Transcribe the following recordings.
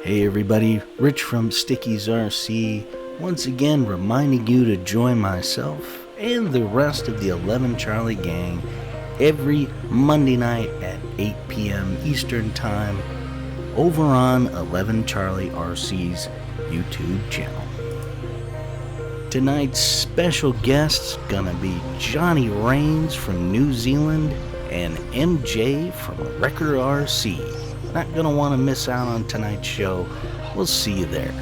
Hey everybody, Rich from Sticky's RC, once again reminding you to join myself and the rest of the 11 Charlie gang every Monday night at 8 p.m. Eastern Time over on 11 Charlie RC's YouTube channel. Tonight's special guests gonna be Johnny Rains from New Zealand and MJ from Wrecker RC. Not gonna want to miss out on tonight's show. We'll see you there.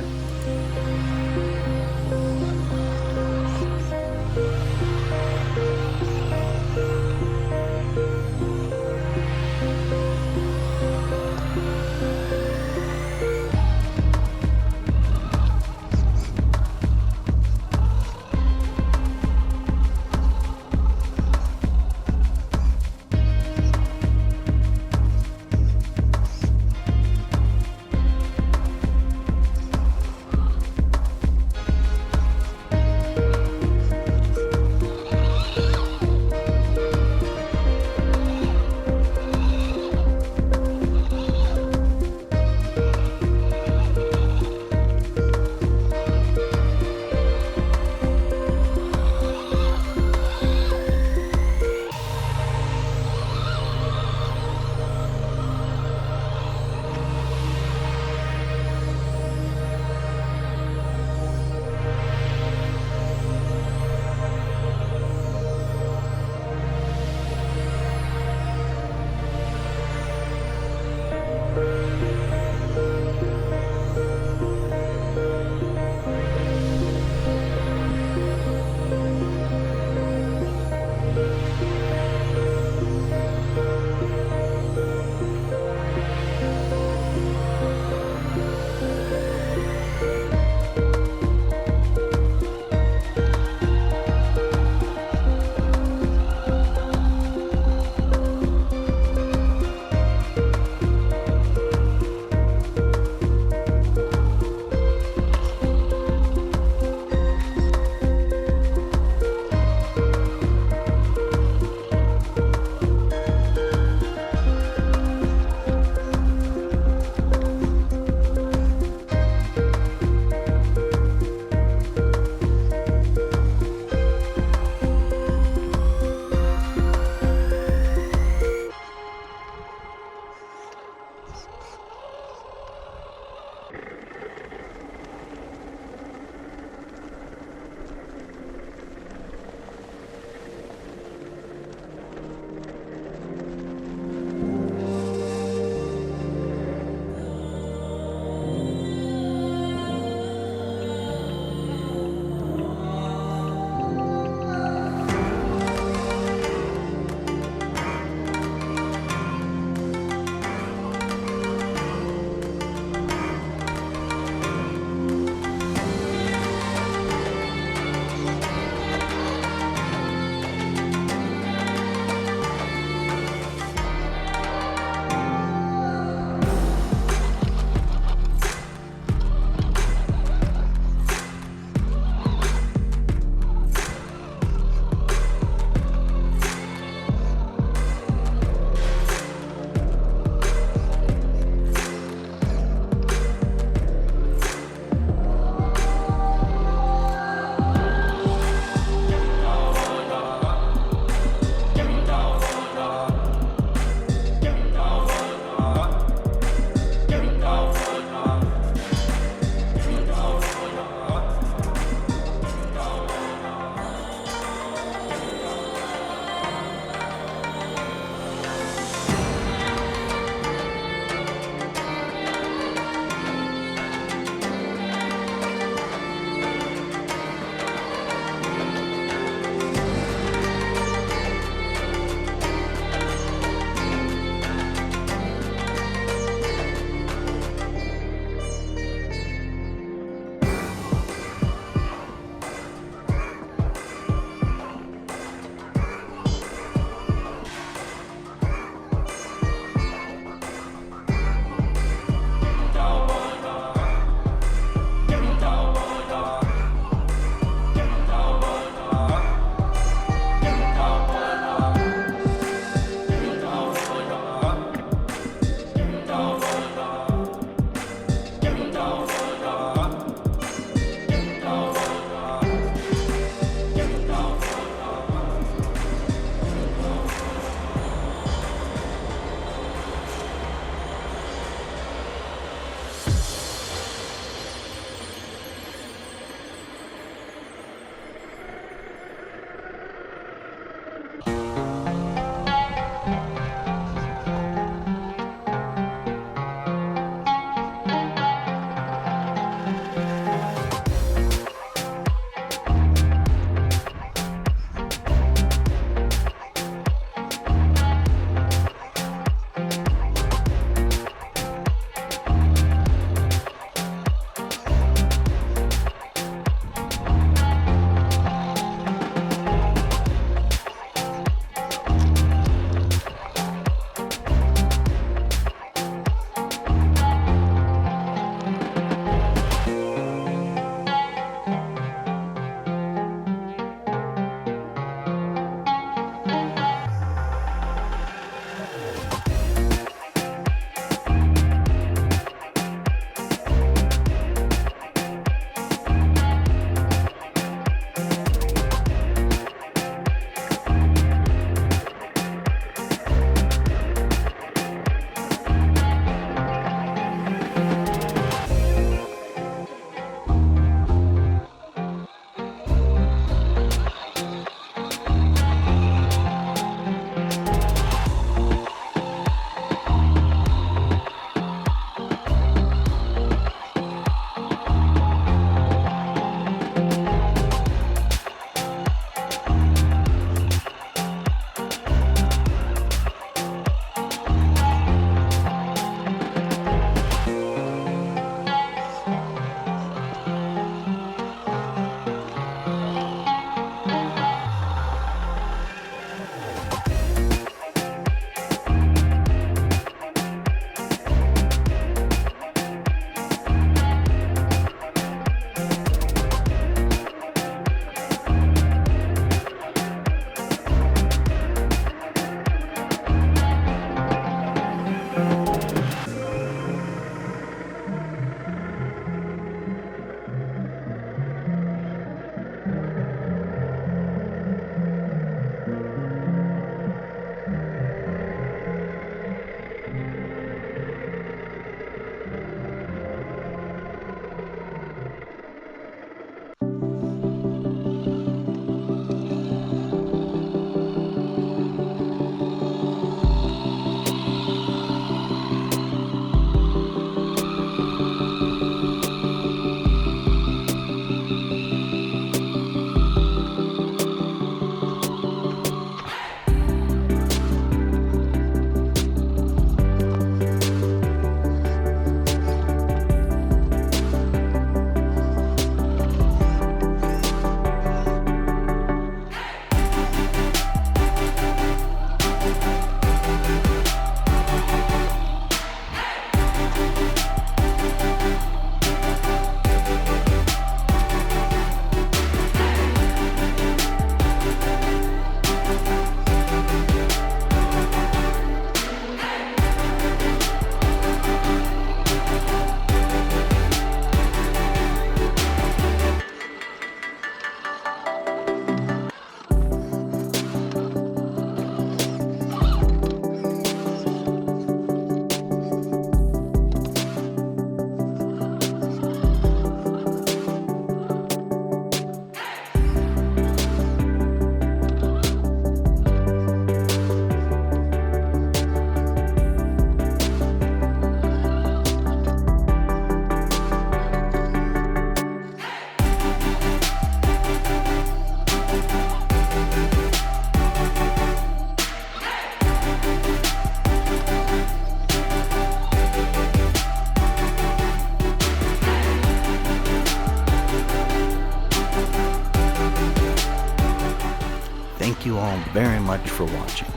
very much for watching.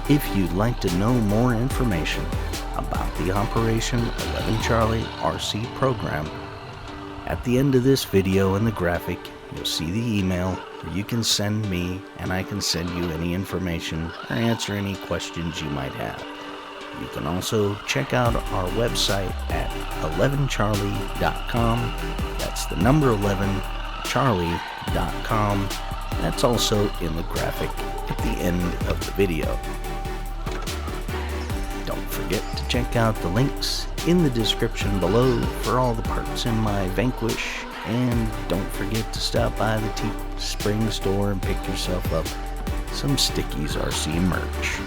If you'd like to know more information about the Operation 11 Charlie RC program, at the end of this video in the graphic, you'll see the email where you can send me and I can send you any information or answer any questions you might have. You can also check out our website at 11charlie.com. That's the number 11charlie.com. That's also in the graphic at the end of the video. Don't forget to check out the links in the description below for all the parts in my Vanquish, and don't forget to stop by the Teespring store and pick yourself up some Sticky's RC merch.